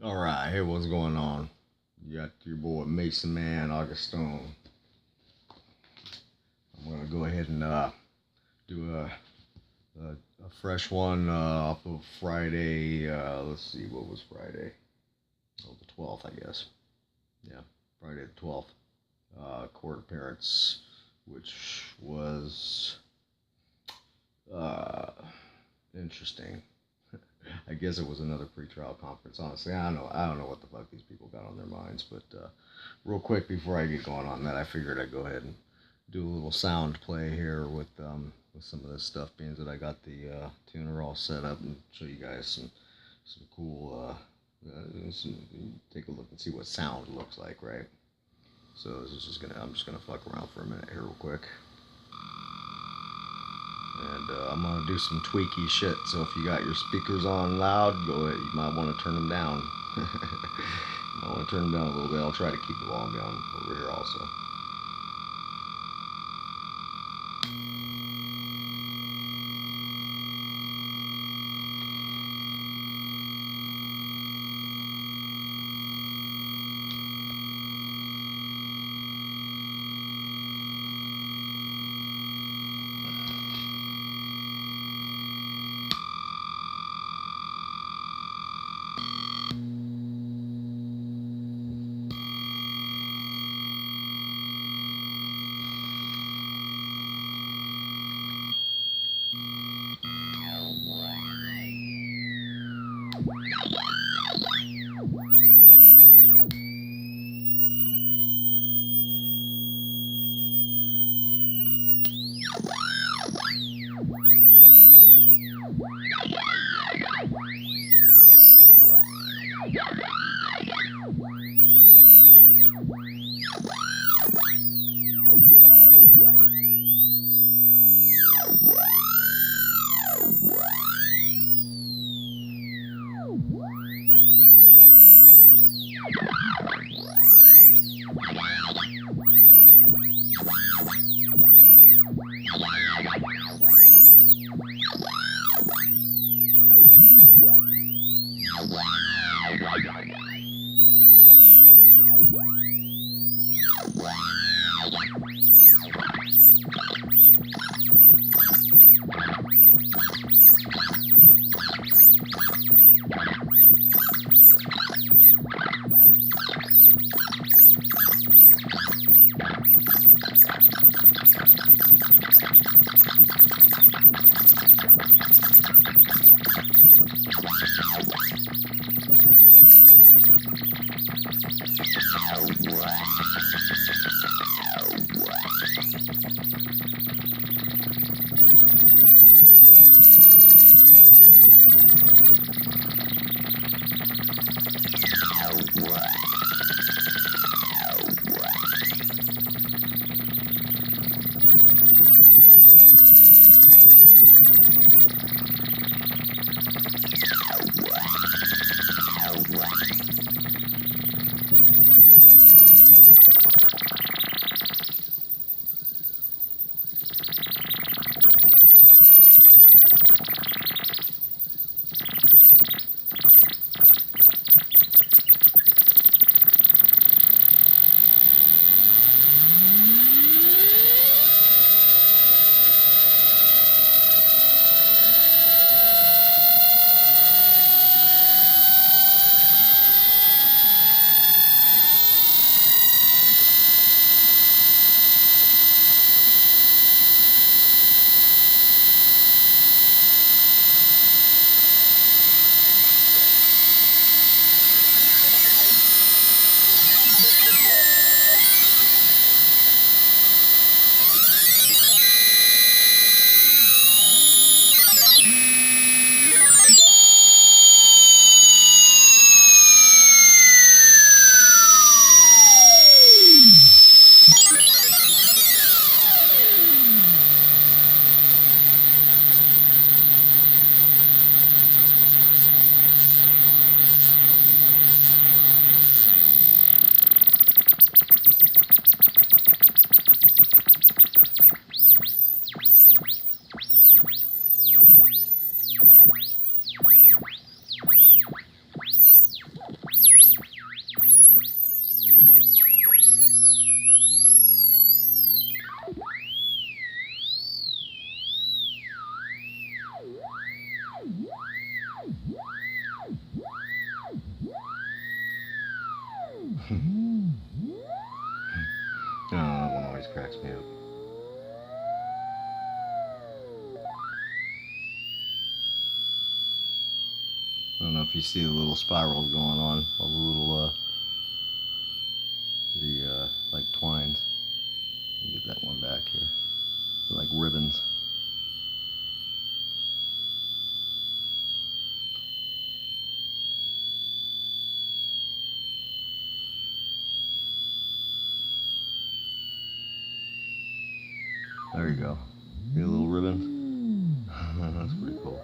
All right, hey, what's going on? You got your boy Mason Man Augustone. I'm gonna go ahead and do a fresh one off of Friday. Let's see, what was Friday? Oh, the 12th, I guess. Yeah, Friday the 12th. Court appearance, which was interesting. I guess it was another pretrial conference. Honestly, I don't know what the fuck these people got on their minds. But real quick before I get going on that, I figured I'd go ahead and do a little sound play here with some of this stuff, being that I got the tuner all set up, and show you guys some cool. Take a look and see what sound looks like, right? So this is I'm just gonna fuck around for a minute here, real quick. And I'm going to do some tweaky shit, so if you got your speakers on loud, go ahead. You might want to turn them down. You might want to turn them down a little bit. I'll try to keep the volume down over here also. know if you see the little spirals going on, all the little like twines. Let me get that one back here. They're like ribbons. There you go. See a little ribbon? That's pretty cool.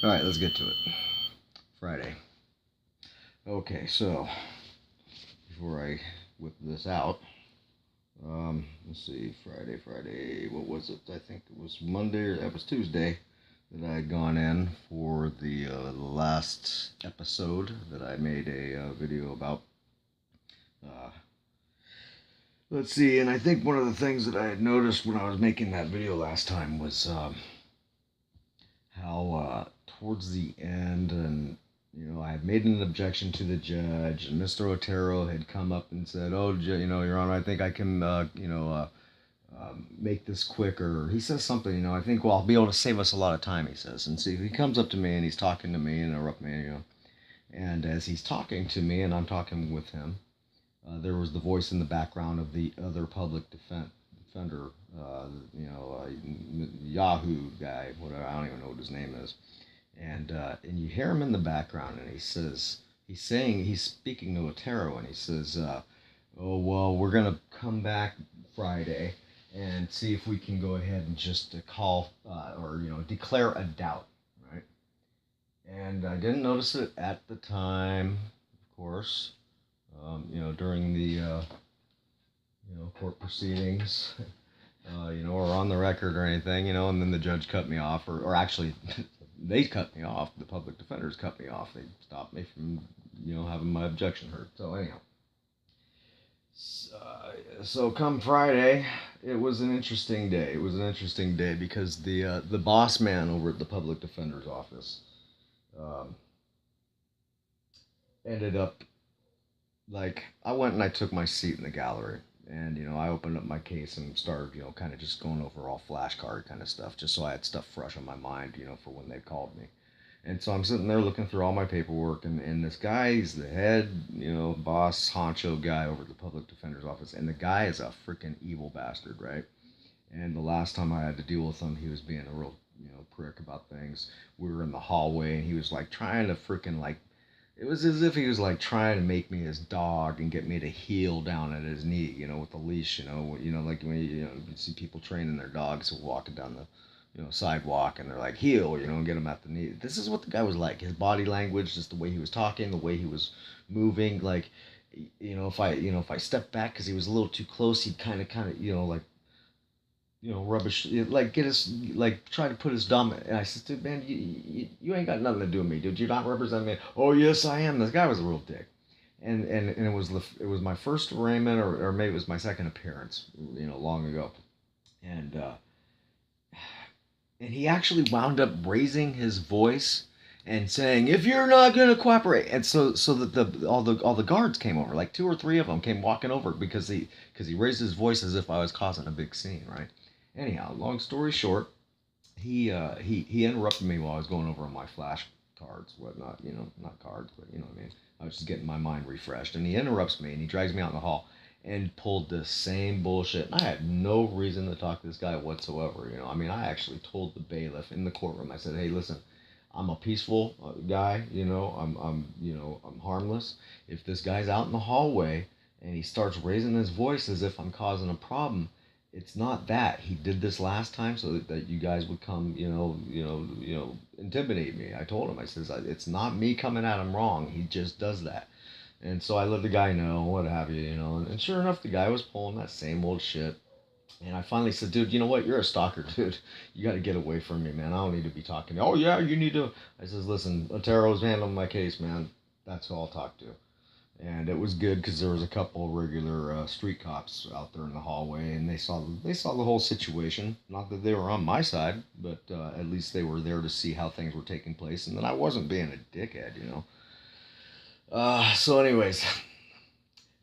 Alright, let's get to it. Friday. Okay, so before I whip this out, let's see, Friday, what was it? I think it was Monday, or that was Tuesday, that I had gone in for the last episode that I made a video about. Let's see, and I think one of the things that I had noticed when I was making that video last time was how towards the end, and I had made an objection to the judge, and Mr. Otero had come up and said, "Oh, Your Honor, I think I can, make this quicker." He says something, I think, well, I'll be able to save us a lot of time, he says. And see, he comes up to me and he's talking to me and interrupt me, And as he's talking to me and I'm talking with him, there was the voice in the background of the other public defender, Yahoo guy, whatever, I don't even know what his name is. And you hear him in the background, and he's speaking to Otero, and he says, "Oh, well, we're gonna come back Friday and see if we can go ahead and just call or declare a doubt, right?" And I didn't notice it at the time, of course, during the court proceedings. Or on the record or anything, and then the judge cut me off, or actually, they cut me off, the public defenders cut me off. They stopped me from, having my objection heard. So anyhow, so come Friday, it was an interesting day. It was an interesting day because the boss man over at the public defender's office ended up, like, I went and I took my seat in the gallery. And, I opened up my case and started, kind of just going over all flashcard kind of stuff, just so I had stuff fresh on my mind, for when they called me. And so I'm sitting there looking through all my paperwork, and this guy, he's the head, boss, honcho guy over at the public defender's office. And the guy is a freaking evil bastard, right? And the last time I had to deal with him, he was being a real, prick about things. We were in the hallway, and he was, like, trying to freaking, like, it was as if he was like trying to make me his dog and get me to heel down at his knee, with the leash, like when you see people training their dogs walking down the, sidewalk, and they're like, heel, and get them at the knee. This is what the guy was like. His body language, just the way he was talking, the way he was moving, like, if I stepped back because he was a little too close, he'd kind of, like, rubbish, like, get his, like, try to put his dumb, and I said, "Dude, man, you ain't got nothing to do with me, dude. You're not representing me." "Oh, yes, I am." This guy was a real dick. And it was my first arraignment, or maybe it was my second appearance, long ago. And he actually wound up raising his voice and saying, "If you're not going to cooperate," and so that all the guards came over, like 2 or 3 of them came walking over because he raised his voice as if I was causing a big scene, right? Anyhow, long story short, he interrupted me while I was going over my flashcards, whatnot, not cards, but what I mean. I was just getting my mind refreshed, and he interrupts me, and he drags me out in the hall and pulled the same bullshit. I had no reason to talk to this guy whatsoever, I mean, I actually told the bailiff in the courtroom. I said, "Hey, listen, I'm a peaceful guy, I'm harmless. If this guy's out in the hallway and he starts raising his voice as if I'm causing a problem, it's not that. He did this last time so that you guys would come, intimidate me." I told him, I says, "It's not me coming at him wrong. He just does that." And so I let the guy know, what have you, and sure enough, the guy was pulling that same old shit. And I finally said, "Dude, you know what? You're a stalker, dude. You got to get away from me, man. I don't need to be talking to you." "Oh, yeah, you need to." I says, "Listen, Otero's handling my case, man. That's who I'll talk to." And it was good because there was a couple of regular street cops out there in the hallway, and they saw the whole situation. Not that they were on my side, but at least they were there to see how things were taking place, and that I wasn't being a dickhead, you know. So, anyways,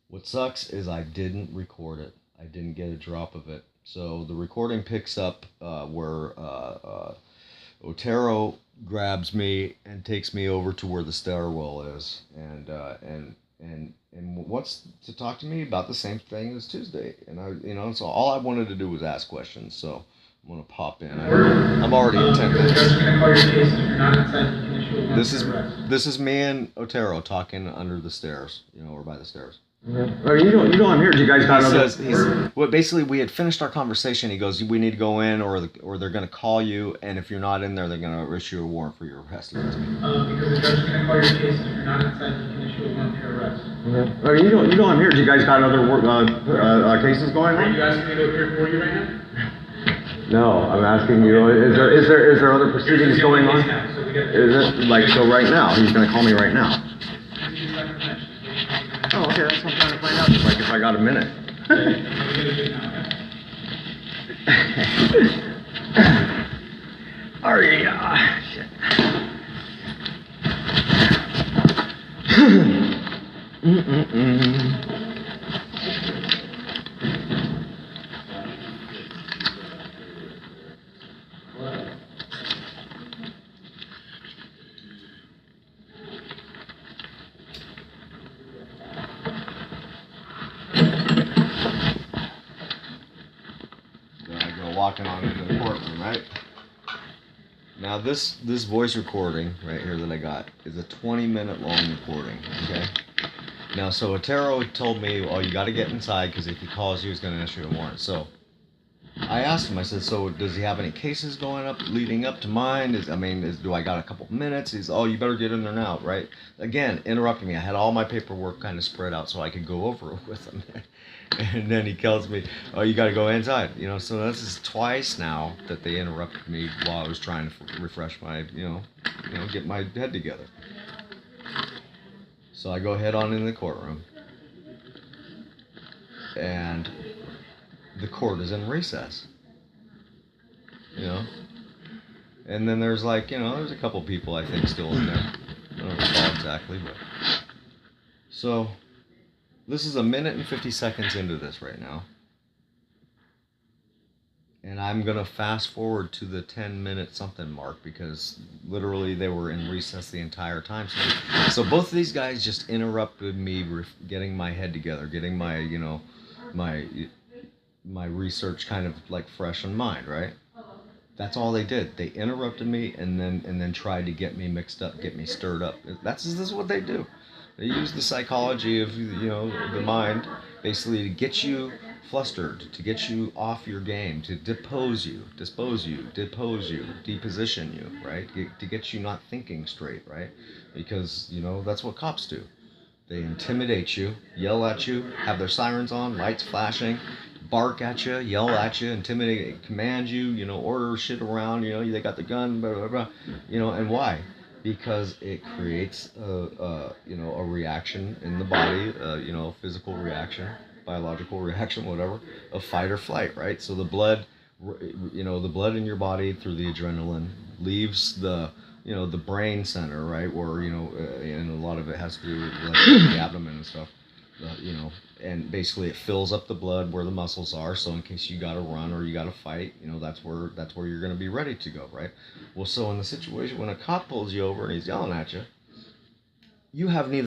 what sucks is I didn't record it. I didn't get a drop of it. So the recording picks up where Otero grabs me and takes me over to where the stairwell is, and wants to talk to me about the same thing as Tuesday. And so all I wanted to do was ask questions. So I'm gonna pop in. I'm already in 10 minutes. This is me and Otero talking under the stairs, or by the stairs. Oh, you know I'm here. You guys got well, basically, we had finished our conversation. He goes, "We need to go in, or they're going to call you, and if you're not in there, they're going to issue a warrant for your arrest." Because the judge is going to call your case, and if you're not inside, you can issue a warrant for your arrest. Oh, you know I'm here. You guys got other cases going on? Are you asking me to appear for you right now? No, I'm asking you. Is there other proceedings going on? Is it like so? Right now, he's going to call me right now. Oh, okay, that's what I'm trying to find out. Like if I got a minute. Shit. Walking on into the courtroom, right? Now this voice recording right here that I got is a 20-minute long recording, okay? Now, so Otero told me, well, you got to get inside because if he calls you, he's going to issue a warrant. So I asked him, I said, so does he have any cases leading up to mine? Do I got a couple minutes? He's, oh, you better get in there now, right? Again, interrupting me. I had all my paperwork kind of spread out so I could go over it with him. And then he tells me, oh, you got to go inside. So this is twice now that they interrupted me while I was trying to refresh my, get my head together. So I go head on in the courtroom. And the court is in recess. And then there's there's a couple people I think still in there. I don't recall exactly, but. So. This is 1 minute and 50 seconds into this right now. And I'm going to fast forward to the 10-minute something mark because literally they were in recess the entire time. So both of these guys just interrupted me getting my head together, getting my, my research kind of like fresh in mind, right? That's all they did. They interrupted me and then tried to get me mixed up, get me stirred up. This is what they do. They use the psychology of, the mind, basically to get you flustered, to get you off your game, to dispose you, deposition you, right? To get you not thinking straight, right? Because, that's what cops do. They intimidate you, yell at you, have their sirens on, lights flashing, bark at you, yell at you, intimidate, command you, order shit around, they got the gun, blah, blah, blah, and why? Because it creates a reaction in the body, a physical reaction, biological reaction, whatever, of fight or flight, right? So the blood, the blood in your body through the adrenaline leaves the brain center, right? Where, and a lot of it has to do with the abdomen and stuff, and basically it fills up the blood where the muscles are. So in case you got to run or you got to fight, that's where you're going to be ready to go, right? Well, so in the situation when a cop pulls you over and he's yelling at you, you have neither